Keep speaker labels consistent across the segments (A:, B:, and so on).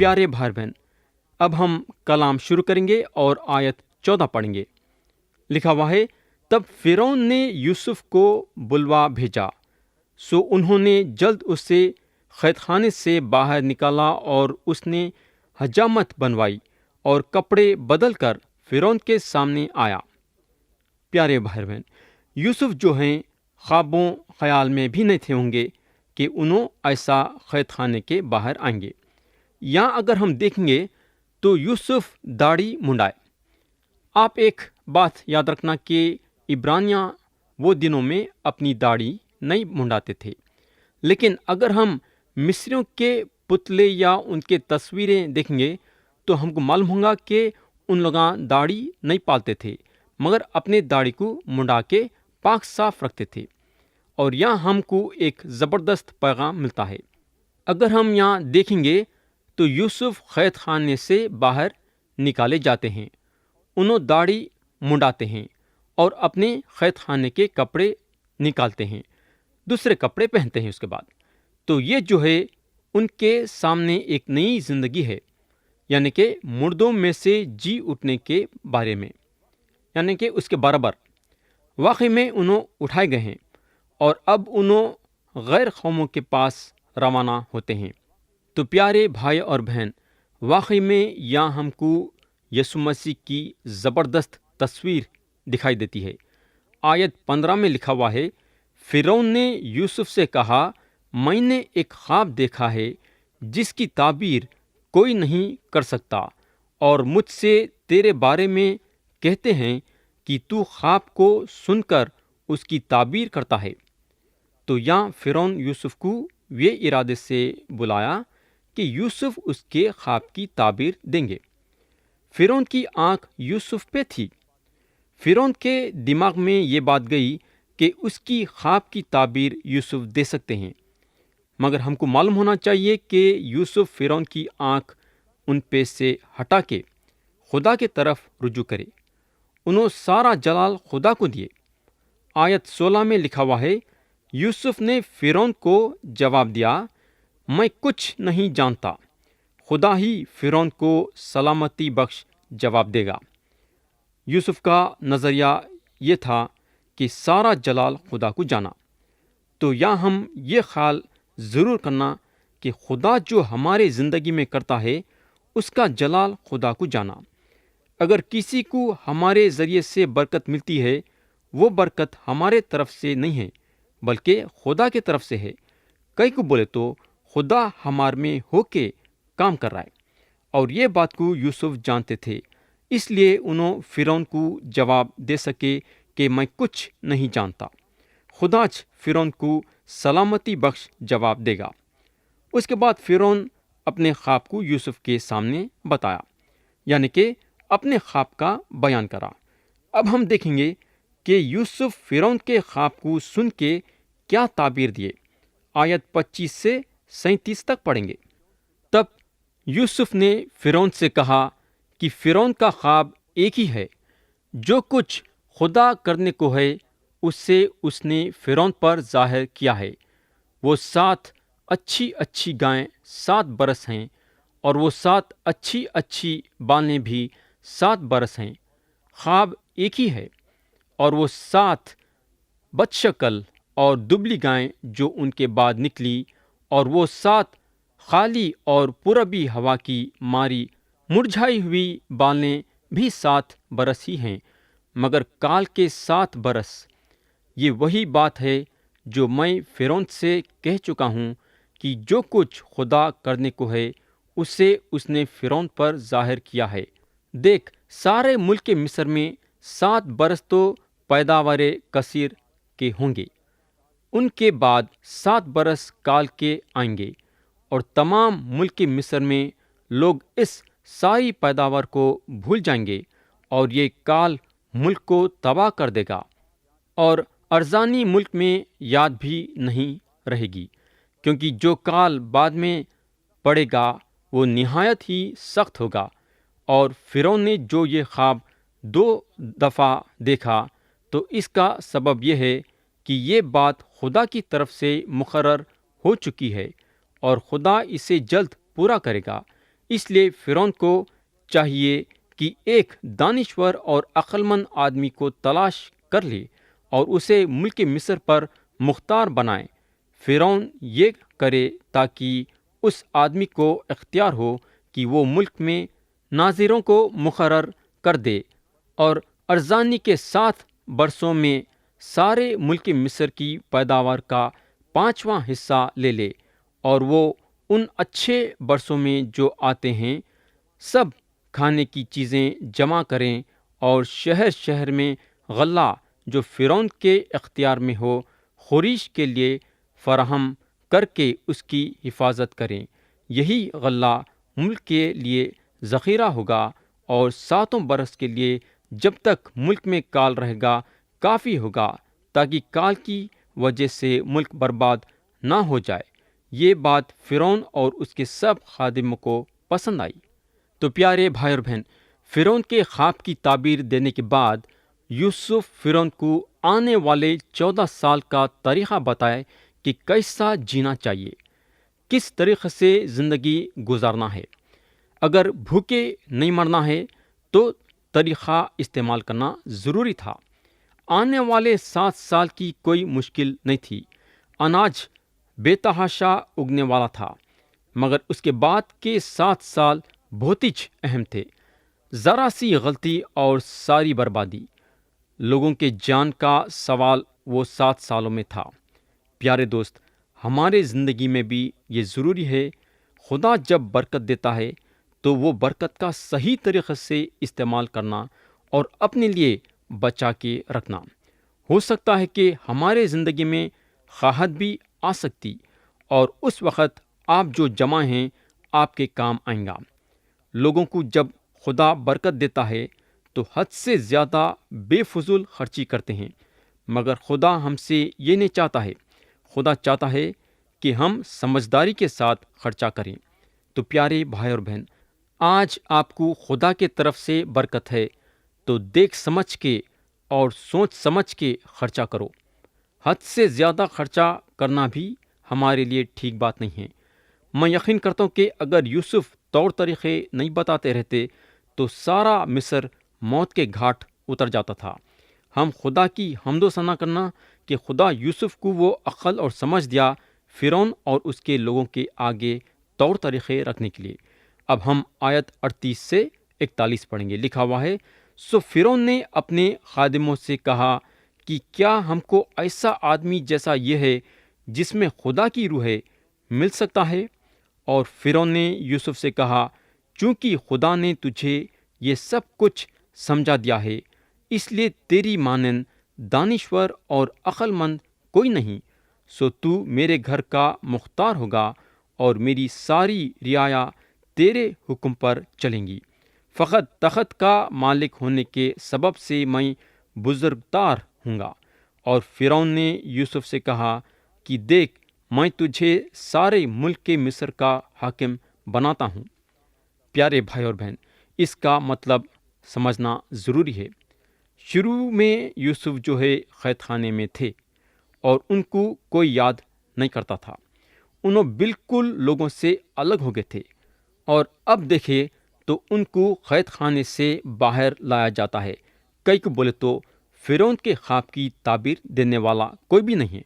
A: پیارے بھائی بہن، اب ہم کلام شروع کریں گے اور آیت 14 پڑھیں گے۔ لکھا ہوا ہے، تب فرعون نے یوسف کو بلوا بھیجا، سو انہوں نے جلد اسے قید خانے سے باہر نکالا اور اس نے حجامت بنوائی اور کپڑے بدل کر فرعون کے سامنے آیا۔ پیارے بھائی بہن، یوسف جو ہیں خوابوں خیال میں بھی نہیں تھے ہوں گے کہ انہوں ایسا قید خانے کے باہر آئیں گے۔ یا اگر ہم دیکھیں گے تو یوسف داڑھی منڈائے۔ آپ ایک بات یاد رکھنا کہ عبرانیہ وہ دنوں میں اپنی داڑھی نہیں منڈاتے تھے، لیکن اگر ہم مصریوں کے پتلے یا ان کے تصویریں دیکھیں گے تو ہم کو معلوم ہوگا کہ ان لوگاں داڑھی نہیں پالتے تھے، مگر اپنے داڑھی کو منڈا کے پاک صاف رکھتے تھے۔ اور یہاں ہم کو ایک زبردست پیغام ملتا ہے۔ اگر ہم یہاں دیکھیں گے تو یوسف قید خانے سے باہر نکالے جاتے ہیں، انہوں داڑھی منڈاتے ہیں اور اپنے قید خانے کے کپڑے نکالتے ہیں، دوسرے کپڑے پہنتے ہیں۔ اس کے بعد تو یہ جو ہے ان کے سامنے ایک نئی زندگی ہے، یعنی کہ مردوں میں سے جی اٹھنے کے بارے میں، یعنی کہ اس کے برابر واقعی میں انہوں اٹھائے گئے ہیں اور اب انہوں غیر قوموں کے پاس روانہ ہوتے ہیں۔ تو پیارے بھائی اور بہن، واقعی میں یہاں ہم کو یسوع مسیح کی زبردست تصویر دکھائی دیتی ہے۔ آیت 15 میں لکھا ہوا ہے، فرعون نے یوسف سے کہا، میں نے ایک خواب دیکھا ہے جس کی تعبیر کوئی نہیں کر سکتا، اور مجھ سے تیرے بارے میں کہتے ہیں کہ تو خواب کو سن کر اس کی تعبیر کرتا ہے۔ تو یہاں فرعون یوسف کو یہ ارادے سے بلایا کہ یوسف اس کے خواب کی تعبیر دیں گے۔ فرعون کی آنکھ یوسف پہ تھی۔ فرعون کے دماغ میں یہ بات گئی کہ اس کی خواب کی تعبیر یوسف دے سکتے ہیں، مگر ہم کو معلوم ہونا چاہیے کہ یوسف فرعون کی آنکھ ان پہ سے ہٹا کے خدا کے طرف رجوع کرے۔ انہوں سارا جلال خدا کو دیے۔ آیت 16 میں لکھا ہوا ہے، یوسف نے فرعون کو جواب دیا، میں کچھ نہیں جانتا، خدا ہی فرعون کو سلامتی بخش جواب دے گا۔ یوسف کا نظریہ یہ تھا کہ سارا جلال خدا کو جانا۔ تو یہاں ہم یہ خیال ضرور کرنا کہ خدا جو ہمارے زندگی میں کرتا ہے اس کا جلال خدا کو جانا۔ اگر کسی کو ہمارے ذریعے سے برکت ملتی ہے، وہ برکت ہمارے طرف سے نہیں ہے بلکہ خدا کی طرف سے ہے۔ کئی کو بولے تو خدا ہمارے میں ہو کے کام کر رہا ہے، اور یہ بات کو یوسف جانتے تھے، اس لیے انہوں فرعون کو جواب دے سکے کہ میں کچھ نہیں جانتا۔ خدا فرعون کو سلامتی بخش جواب دے گا۔ اس کے بعد فرعون اپنے خواب کو یوسف کے سامنے بتایا، یعنی کہ اپنے خواب کا بیان کرا۔ اب ہم دیکھیں گے کہ یوسف فرعون کے خواب کو سن کے کیا تعبیر دیے۔ آیت 25 سے 37 تک پڑھیں گے۔ تب یوسف نے فرعون سے کہا کہ فرعون کا خواب ایک ہی ہے، جو کچھ خدا کرنے کو ہے اس سے اس نے فرعون پر ظاہر کیا ہے۔ وہ 7 اچھی اچھی گائیں 7 برس ہیں، اور وہ 7 اچھی اچھی بالیں بھی 7 برس ہیں۔ خواب ایک ہی ہے، اور وہ 7 بدشکل اور دبلی گائیں جو ان کے بعد نکلی، اور وہ 7 خالی اور پوربی ہوا کی ماری مرجھائی ہوئی بالیں بھی 7 برس ہی ہیں، مگر کال کے 7 برس۔ یہ وہی بات ہے جو میں فرعون سے کہہ چکا ہوں کہ جو کچھ خدا کرنے کو ہے اسے اس نے فرعون پر ظاہر کیا ہے۔ دیکھ، سارے ملک مصر میں 7 برس تو پیداوار کثیر کے ہوں گے، ان کے بعد 7 برس کال کے آئیں گے، اور تمام ملک مصر میں لوگ اس ساری پیداوار کو بھول جائیں گے، اور یہ کال ملک کو تباہ کر دے گا، اور ارزانی ملک میں یاد بھی نہیں رہے گی، کیونکہ جو کال بعد میں پڑے گا وہ نہایت ہی سخت ہوگا۔ اور فرعون نے جو یہ خواب 2 دفعہ دیکھا، تو اس کا سبب یہ ہے کہ یہ بات خدا کی طرف سے مقرر ہو چکی ہے، اور خدا اسے جلد پورا کرے گا۔ اس لیے فرعون کو چاہیے کہ ایک دانشور اور عقلمند آدمی کو تلاش کر لے اور اسے ملک مصر پر مختار بنائے۔ فرعون یہ کرے تاکہ اس آدمی کو اختیار ہو کہ وہ ملک میں ناظروں کو مقرر کر دے اور ارزانی کے 7 برسوں میں سارے ملک مصر کی پیداوار کا 5واں حصہ لے لے، اور وہ ان اچھے برسوں میں جو آتے ہیں سب کھانے کی چیزیں جمع کریں اور شہر شہر میں غلہ جو فرعون کے اختیار میں ہو خوریش کے لیے فراہم کر کے اس کی حفاظت کریں۔ یہی غلہ ملک کے لیے ذخیرہ ہوگا اور 7 برس کے لیے جب تک ملک میں کال رہے گا کافی ہوگا، تاکہ کال کی وجہ سے ملک برباد نہ ہو جائے۔ یہ بات فرعون اور اس کے سب خادموں کو پسند آئی۔ تو پیارے بھائی اور بہن، فرعون کے خواب کی تعبیر دینے کے بعد یوسف فرعون کو آنے والے 14 سال کا طریقہ بتائے کہ کیسا جینا چاہیے، کس طریقے سے زندگی گزارنا ہے۔ اگر بھوکے نہیں مرنا ہے تو طریقہ استعمال کرنا ضروری تھا۔ آنے والے 7 سال کی کوئی مشکل نہیں تھی۔ اناج بے تحاشا اگنے والا تھا، مگر اس کے بعد کے 7 سال بہت ہی اہم تھے۔ ذرا سی غلطی اور ساری بربادی۔ لوگوں کے جان کا سوال وہ 7 سالوں میں تھا۔ پیارے دوست، ہمارے زندگی میں بھی یہ ضروری ہے۔ خدا جب برکت دیتا ہے تو وہ برکت کا صحیح طریقے سے استعمال کرنا اور اپنے لیے بچا کے رکھنا۔ ہو سکتا ہے کہ ہمارے زندگی میں قحط بھی آ سکتی، اور اس وقت آپ جو جمع ہیں آپ کے کام آئیں گا۔ لوگوں کو جب خدا برکت دیتا ہے تو حد سے زیادہ بے فضول خرچی کرتے ہیں، مگر خدا ہم سے یہ نہیں چاہتا ہے۔ خدا چاہتا ہے کہ ہم سمجھداری کے ساتھ خرچہ کریں۔ تو پیارے بھائی اور بہن، آج آپ کو خدا کے طرف سے برکت ہے، تو دیکھ سمجھ کے اور سوچ سمجھ کے خرچہ کرو۔ حد سے زیادہ خرچہ کرنا بھی ہمارے لیے ٹھیک بات نہیں ہے۔ میں یقین کرتا ہوں کہ اگر یوسف طور طریقے نہیں بتاتے رہتے تو سارا مصر موت کے گھاٹ اتر جاتا تھا۔ ہم خدا کی حمد و ثنا کرنا کہ خدا یوسف کو وہ عقل اور سمجھ دیا فرعون اور اس کے لوگوں کے آگے طور طریقے رکھنے کے لیے۔ اب ہم آیت 38 سے 41 پڑھیں گے۔ لکھا ہوا ہے، سو فرعون نے اپنے خادموں سے کہا کہ کیا ہم کو ایسا آدمی جیسا یہ ہے جس میں خدا کی روح ہے مل سکتا ہے؟ اور فرعون نے یوسف سے کہا، چونکہ خدا نے تجھے یہ سب کچھ سمجھا دیا ہے، اس لیے تیری مانند دانشور اور عقل مند کوئی نہیں، سو تو میرے گھر کا مختار ہوگا اور میری ساری رعایا تیرے حکم پر چلیں گی۔ فقط تخت کا مالک ہونے کے سبب سے میں بزرگتار ہوں گا۔ اور فرعون نے یوسف سے کہا کہ دیکھ، میں تجھے سارے ملک کے مصر کا حاکم بناتا ہوں۔ پیارے بھائی اور بہن، اس کا مطلب سمجھنا ضروری ہے۔ شروع میں یوسف جو ہے قید خانے میں تھے اور ان کو کوئی یاد نہیں کرتا تھا۔ انہوں بالکل لوگوں سے الگ ہو گئے تھے، اور اب دیکھیں تو ان کو قید خانے سے باہر لایا جاتا ہے۔ کئی کو بولے تو فرعون کے خواب کی تعبیر دینے والا کوئی بھی نہیں ہے،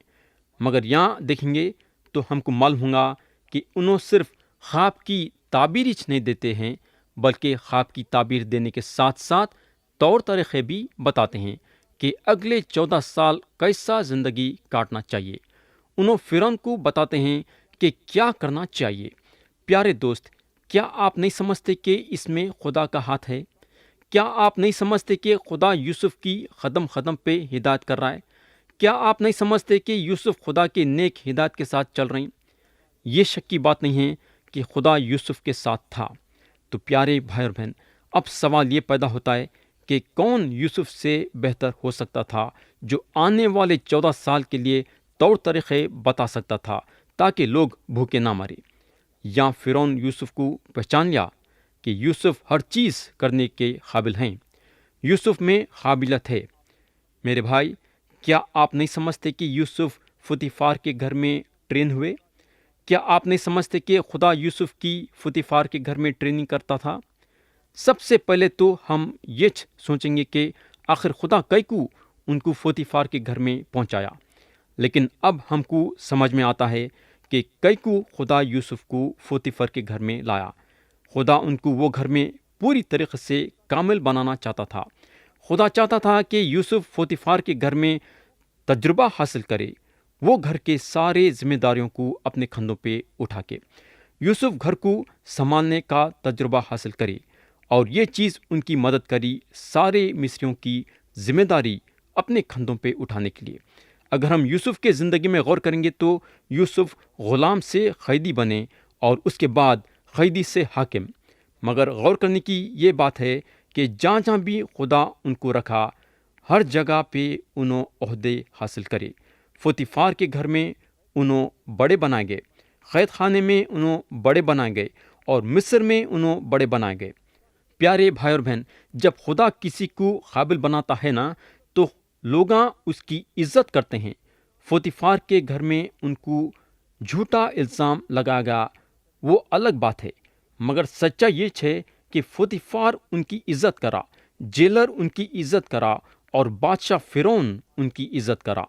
A: مگر یہاں دیکھیں گے تو ہم کو معلوم ہوگا کہ انہوں صرف خواب کی تعبیر ہی نہیں دیتے ہیں، بلکہ خواب کی تعبیر دینے کے ساتھ ساتھ طور طریقے بھی بتاتے ہیں کہ اگلے 14 سال کیسا زندگی کاٹنا چاہیے۔ انہوں فرعون کو بتاتے ہیں کہ کیا کرنا چاہیے۔ پیارے دوست، کیا آپ نہیں سمجھتے کہ اس میں خدا کا ہاتھ ہے؟ کیا آپ نہیں سمجھتے کہ خدا یوسف کی قدم قدم پہ ہدایت کر رہا ہے؟ کیا آپ نہیں سمجھتے کہ یوسف خدا کے نیک ہدایت کے ساتھ چل رہے ہیں؟ یہ شک کی بات نہیں ہے کہ خدا یوسف کے ساتھ تھا۔ تو پیارے بھائی اور بہن، اب سوال یہ پیدا ہوتا ہے کہ کون یوسف سے بہتر ہو سکتا تھا جو آنے والے 14 سال کے لیے طور طریقے بتا سکتا تھا تاکہ لوگ بھوکے نہ مرے؟ یا فرعون یوسف کو پہچان لیا کہ یوسف ہر چیز کرنے کے قابل ہیں، یوسف میں قابلیت ہے۔ میرے بھائی، کیا آپ نہیں سمجھتے کہ یوسف فوتیفار کے گھر میں ٹرین ہوئے؟ کیا آپ نہیں سمجھتے کہ خدا یوسف کی فوتیفار کے گھر میں ٹریننگ کرتا تھا؟ سب سے پہلے تو ہم یہ سوچیں گے کہ آخر خدا کئی کو ان کو فوتیفار کے گھر میں پہنچایا، لیکن اب ہم کو سمجھ میں آتا ہے کہ کئی کو خدا یوسف کو فوتیفر کے گھر میں لایا۔ خدا ان کو وہ گھر میں پوری طریقے سے کامل بنانا چاہتا تھا۔ خدا چاہتا تھا کہ یوسف فوتیفار کے گھر میں تجربہ حاصل کرے، وہ گھر کے سارے ذمہ داریوں کو اپنے کندھوں پہ اٹھا کے یوسف گھر کو سنبھالنے کا تجربہ حاصل کرے، اور یہ چیز ان کی مدد کری سارے مصریوں کی ذمہ داری اپنے کندھوں پہ اٹھانے کے لیے۔ اگر ہم یوسف کے زندگی میں غور کریں گے تو یوسف غلام سے قیدی بنے اور اس کے بعد قیدی سے حاکم، مگر غور کرنے کی یہ بات ہے کہ جہاں جہاں بھی خدا ان کو رکھا، ہر جگہ پہ انہوں عہدے حاصل کرے۔ فوتیفار کے گھر میں انہوں بڑے بنائے گئے، قید خانے میں انہوں بڑے بنائے گئے، اور مصر میں انہوں بڑے بنائے گئے۔ پیارے بھائی اور بہن، جب خدا کسی کو قابل بناتا ہے نا تو لوگاں اس کی عزت کرتے ہیں۔ فوتیفار کے گھر میں ان کو جھوٹا الزام لگایا گیا، وہ الگ بات ہے، مگر سچا یہ ہے کہ فوتیفار ان کی عزت کرا، جیلر ان کی عزت کرا، اور بادشاہ فرعون ان کی عزت کرا۔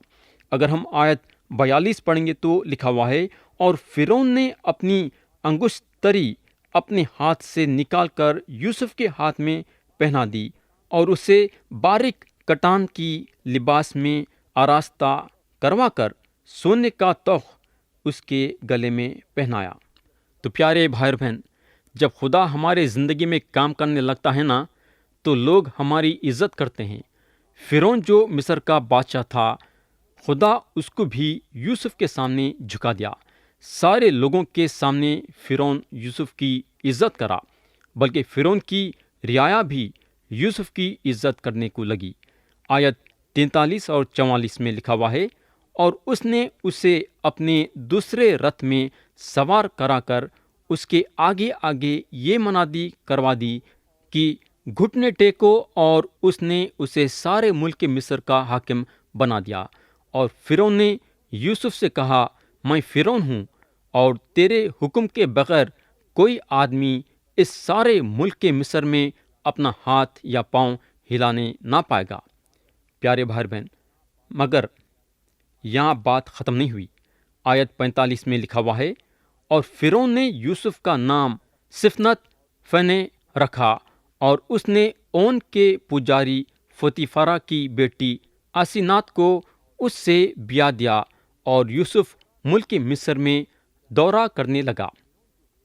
A: اگر ہم آیت 42 پڑھیں گے تو لکھا ہوا ہے، اور فرعون نے اپنی انگشت تری اپنے ہاتھ سے نکال کر یوسف کے ہاتھ میں پہنا دی، اور اسے باریک کٹان کی لباس میں آراستہ کروا کر سونے کا توق اس کے گلے میں پہنایا۔ تو پیارے بھائی اور بہن، جب خدا ہمارے زندگی میں کام کرنے لگتا ہے نا تو لوگ ہماری عزت کرتے ہیں۔ فرعون جو مصر کا بادشاہ تھا، خدا اس کو بھی یوسف کے سامنے جھکا دیا۔ سارے لوگوں کے سامنے فرعون یوسف کی عزت کرا، بلکہ فرعون کی رعایا بھی یوسف کی عزت کرنے کو لگی۔ آیت 43 اور 44 میں لکھا ہوا ہے، اور اس نے اسے اپنے دوسرے رتھ میں سوار کرا کر اس کے آگے آگے یہ منادی کروا دی کہ گھٹنے ٹیکو، اور اس نے اسے سارے ملک مصر کا حاکم بنا دیا۔ اور فرعون نے یوسف سے کہا، میں فرعون ہوں، اور تیرے حکم کے بغیر کوئی آدمی اس سارے ملک مصر میں اپنا ہاتھ یا پاؤں ہلانے نہ پائے گا۔ پیارے بھائی بہن، مگر یہاں بات ختم نہیں ہوئی۔ آیت 45 میں لکھا ہوا ہے، اور فرعون نے یوسف کا نام صفنت فنے رکھا، اور اس نے اون کے پجاری فوتیفرا کی بیٹی آسینات کو اس سے بیاہ دیا، اور یوسف ملک مصر میں دورہ کرنے لگا۔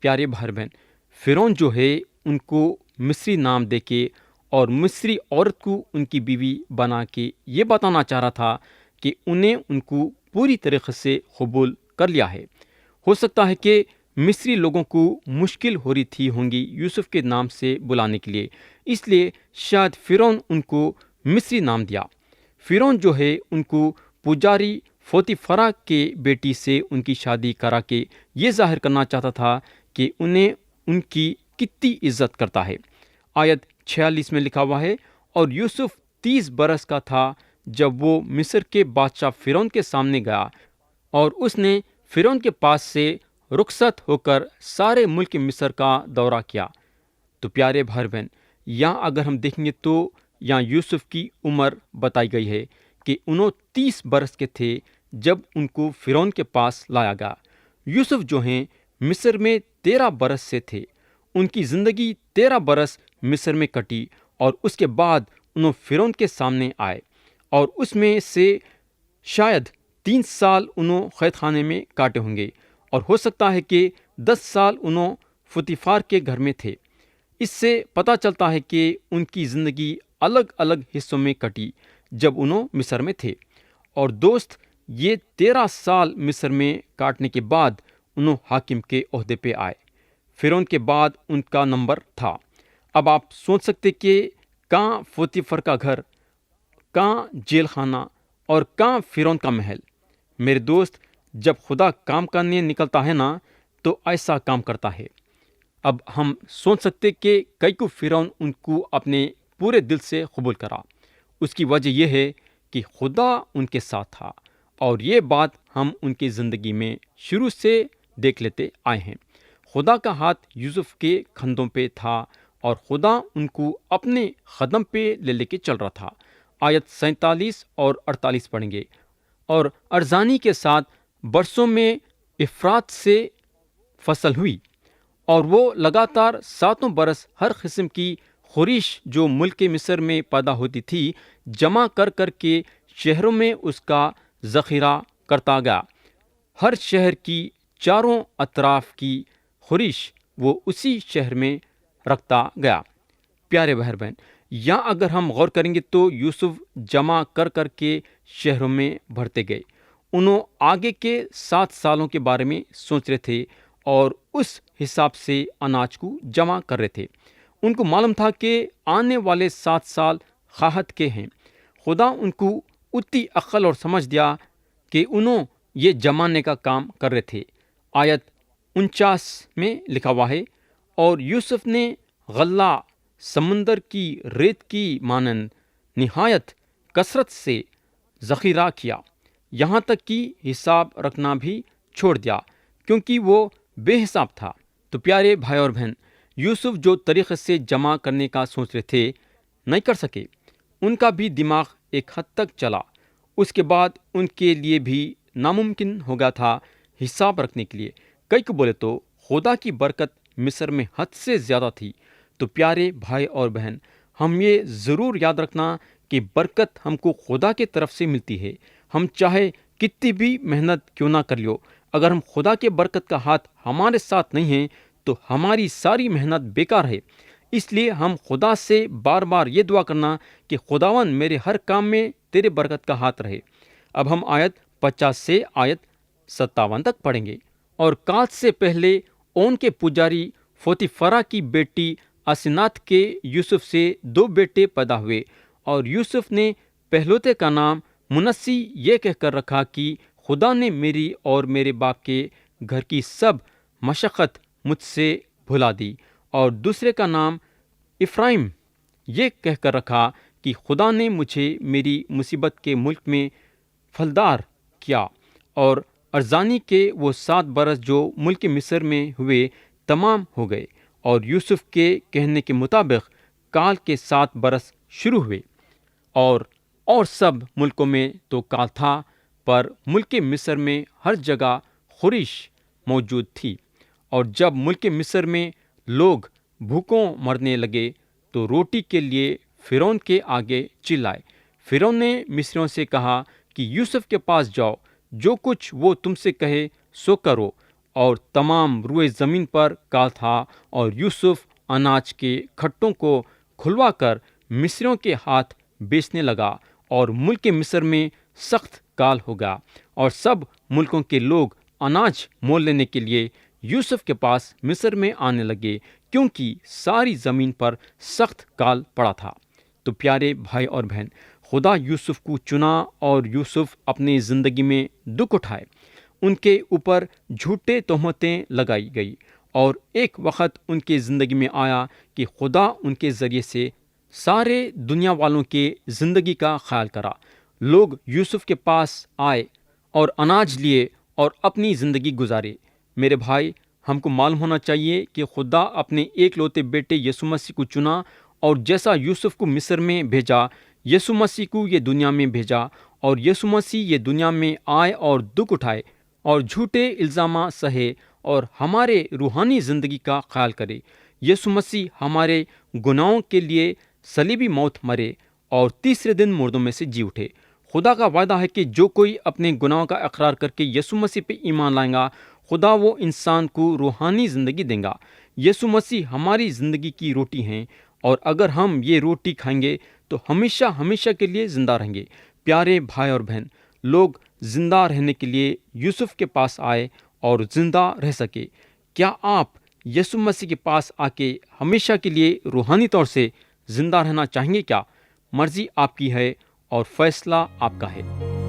A: پیارے بھائی بہن، فرعون جو ہے ان کو مصری نام دے کے اور مصری عورت کو ان کی بیوی بنا کے یہ بتانا چاہ رہا تھا کہ انہیں ان کو پوری طریقے سے قبول کر لیا ہے۔ ہو سکتا ہے کہ مصری لوگوں کو مشکل ہو رہی تھی ہوں گی یوسف کے نام سے بلانے کے لیے، اس لیے شاید فرعون ان کو مصری نام دیا۔ فرعون جو ہے ان کو پجاری فوتیفرا کے بیٹی سے ان کی شادی کرا کے یہ ظاہر کرنا چاہتا تھا کہ انہیں ان کی کتنی عزت کرتا ہے۔ آیت 46 میں لکھا ہوا ہے، اور یوسف 30 برس کا تھا جب وہ مصر کے بادشاہ فرعون کے سامنے گیا، اور اس نے فرعون کے پاس سے رخصت ہو کر سارے ملک مصر کا دورہ کیا۔ تو پیارے بھائی بہن، یہاں اگر ہم دیکھیں گے تو یہاں یوسف کی عمر بتائی گئی ہے کہ انہوں 30 برس کے تھے جب ان کو فرعون کے پاس لایا گیا۔ یوسف جو ہیں مصر میں 13 برس سے تھے، ان کی زندگی 13 برس مصر میں کٹی، اور اس کے بعد انہوں فرعون کے سامنے آئے، اور اس میں سے شاید 3 سال انہوں قید خانے میں کاٹے ہوں گے، اور ہو سکتا ہے کہ 10 سال انہوں فوتیفار کے گھر میں تھے۔ اس سے پتہ چلتا ہے کہ ان کی زندگی الگ الگ حصوں میں کٹی جب انہوں مصر میں تھے۔ اور دوست، یہ 13 سال مصر میں کاٹنے کے بعد انہوں حاکم کے عہدے پہ آئے۔ فرعون کے بعد ان کا نمبر تھا۔ اب آپ سوچ سکتے کہ کہاں فوتیفر کا گھر، کہاں جیل خانہ، اور کہاں فرعون کا محل۔ میرے دوست، جب خدا کام کرنے نکلتا ہے نا تو ایسا کام کرتا ہے۔ اب ہم سوچ سکتے کہ کئی کو فرعون ان کو اپنے پورے دل سے قبول کرا۔ اس کی وجہ یہ ہے کہ خدا ان کے ساتھ تھا، اور یہ بات ہم ان کی زندگی میں شروع سے دیکھ لیتے آئے ہیں۔ خدا کا ہاتھ یوسف کے کندھوں پہ تھا اور خدا ان کو اپنے قدم پہ لے کے چل رہا تھا۔ آیت 47 اور 48 پڑھیں گے۔ اور ارزانی کے ساتھ برسوں میں افراط سے فصل ہوئی، اور وہ لگاتار 7 برس ہر قسم کی خورش جو ملک مصر میں پیدا ہوتی تھی جمع کر کر کے شہروں میں اس کا ذخیرہ کرتا گیا۔ ہر شہر کی چاروں اطراف کی خورش وہ اسی شہر میں رکھتا گیا۔ پیارے بہن بہن، یہاں اگر ہم غور کریں گے تو یوسف جمع کر کر کے شہروں میں بھرتے گئے۔ انہوں آگے کے 7 سالوں کے بارے میں سوچ رہے تھے اور اس حساب سے اناج کو جمع کر رہے تھے۔ ان کو معلوم تھا کہ آنے والے 7 سال قحط کے ہیں۔ خدا ان کو اتنی عقل اور سمجھ دیا کہ انہوں یہ جمانے کا کام کر رہے تھے۔ آیت 49 میں لکھا ہوا ہے، اور یوسف نے غلہ سمندر کی ریت کی مانند نہایت کثرت سے ذخیرہ کیا، یہاں تک کہ حساب رکھنا بھی چھوڑ دیا کیونکہ وہ بے حساب تھا۔ تو پیارے بھائی اور بہن، یوسف جو طریقے سے جمع کرنے کا سوچ رہے تھے نہیں کر سکے۔ ان کا بھی دماغ ایک حد تک چلا، اس کے بعد ان کے لیے بھی ناممکن ہو گیا تھا حساب رکھنے کے لیے۔ کئی کو بولے تو خدا کی برکت مصر میں حد سے زیادہ تھی۔ تو پیارے بھائی اور بہن، ہم یہ ضرور یاد رکھنا کہ برکت ہم کو خدا کی طرف سے ملتی ہے۔ ہم چاہے کتنی بھی محنت کیوں نہ کر لیو، اگر ہم خدا کے برکت کا ہاتھ ہمارے ساتھ نہیں ہے تو ہماری ساری محنت بیکار ہے۔ اس لیے ہم خدا سے بار بار یہ دعا کرنا کہ خداون میرے ہر کام میں تیرے برکت کا ہاتھ رہے۔ اب ہم آیت 50 سے آیت 57 تک پڑھیں گے۔ اور کات سے پہلے اون کے پجاری فوتیفرا کی بیٹی اسنات کے یوسف سے 2 بیٹے پیدا ہوئے، اور یوسف نے پہلوتے کا نام منسی یہ کہہ کر رکھا کہ خدا نے میری اور میرے باپ کے گھر کی سب مشقت مجھ سے بھلا دی، اور دوسرے کا نام افرایم یہ کہہ کر رکھا کہ خدا نے مجھے میری مصیبت کے ملک میں پھلدار کیا۔ اور ارزانی کے وہ 7 برس جو ملک مصر میں ہوئے تمام ہو گئے، اور یوسف کے کہنے کے مطابق کال کے 7 برس شروع ہوئے۔ اور سب ملکوں میں تو کال تھا، پر ملک مصر میں ہر جگہ خورش موجود تھی۔ اور جب ملک مصر میں لوگ بھوکوں مرنے لگے تو روٹی کے لیے فرعون کے آگے چلائے۔ فرعون نے مصریوں سے کہا کہ یوسف کے پاس جاؤ، جو کچھ وہ تم سے کہے سو کرو۔ اور تمام روئے زمین پر کال تھا، اور یوسف اناج کے کھٹوں کو کھلوا کر مصریوں کے ہاتھ بیچنے لگا، اور ملک مصر میں سخت کال ہو گیا، اور سب ملکوں کے لوگ اناج مول لینے کے لیے یوسف کے پاس مصر میں آنے لگے، کیونکہ ساری زمین پر سخت کال پڑا تھا۔ تو پیارے بھائی اور بہن، خدا یوسف کو چنا، اور یوسف اپنی زندگی میں دکھ اٹھائے۔ ان کے اوپر جھوٹے تہمتیں لگائی گئی، اور ایک وقت ان کے زندگی میں آیا کہ خدا ان کے ذریعے سے سارے دنیا والوں کے زندگی کا خیال کرا۔ لوگ یوسف کے پاس آئے اور اناج لیے اور اپنی زندگی گزارے۔ میرے بھائی، ہم کو معلوم ہونا چاہیے کہ خدا اپنے ایک لوتے بیٹے یسوع مسیح کو چنا، اور جیسا یوسف کو مصر میں بھیجا، یسوع مسیح کو یہ دنیا میں بھیجا، اور یسوع مسیح یہ دنیا میں آئے اور دکھ اٹھائے اور جھوٹے الزامات سہے اور ہمارے روحانی زندگی کا خیال کرے۔ یسوع مسیح ہمارے گناہوں کے لیے صلیبی موت مرے اور تیسرے دن مردوں میں سے جی اٹھے۔ خدا کا وعدہ ہے کہ جو کوئی اپنے گناہوں کا اقرار کر کے یسوع مسیح پہ ایمان لائے گا، خدا وہ انسان کو روحانی زندگی دے گا۔ یسوع مسیح ہماری زندگی کی روٹی ہیں، اور اگر ہم یہ روٹی کھائیں گے تو ہمیشہ ہمیشہ کے لیے زندہ رہیں گے۔ پیارے بھائی اور بہن، لوگ زندہ رہنے کے لیے یوسف کے پاس آئے اور زندہ رہ سکے۔ کیا آپ یسوع مسیح کے پاس آ کے ہمیشہ کے لیے روحانی طور سے زندہ رہنا چاہیں گے؟ کیا مرضی آپ کی ہے اور فیصلہ آپ کا ہے۔